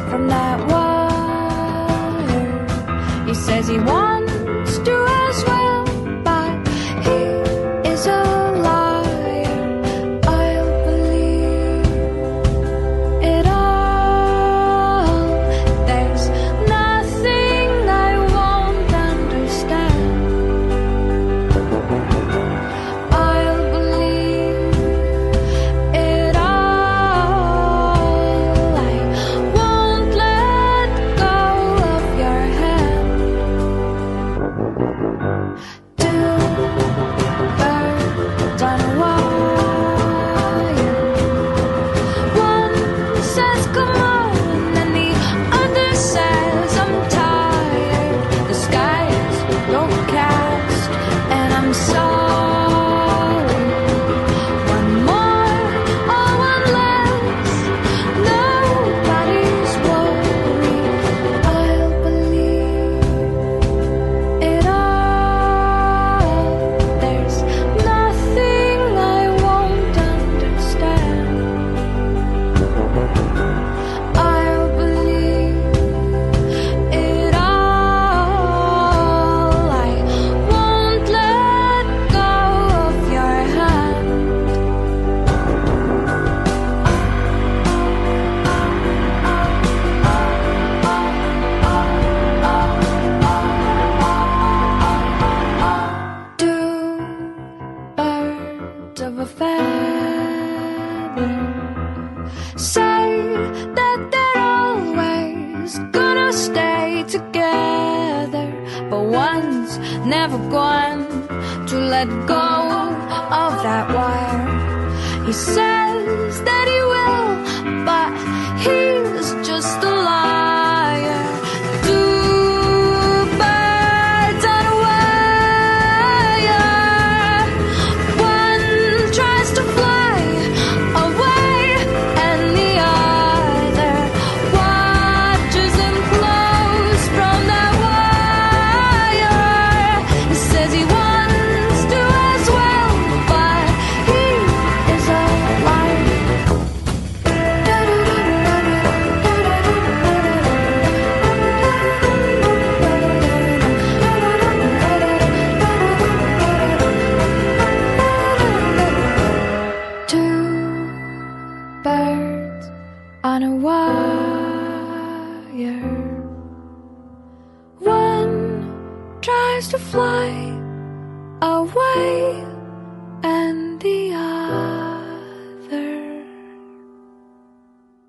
from that wire. He says he wants to as well, but he is a liar. I'll believe it all. There's nothing I won't understand. I'll believe it all. I won't let go of your hand. Two birds on a wire. One says come on, and the other says I'm tired. The sky is overcast, and I'm sorry. One more or one less, nobody's worried. I'll believe it all. There's nothing I won't understand. I'll believe it all. I won't let go of your hand. Two birds of a feather say that they're always gonna stay together, but one's never going to let go of that wire. He says that he will, but he's just a liar. Two birds on a wire. One tries to fly away, and the other watches him close from that wire. He says he wants to as well, but he is a liar. Two birds on a wire. One tries to fly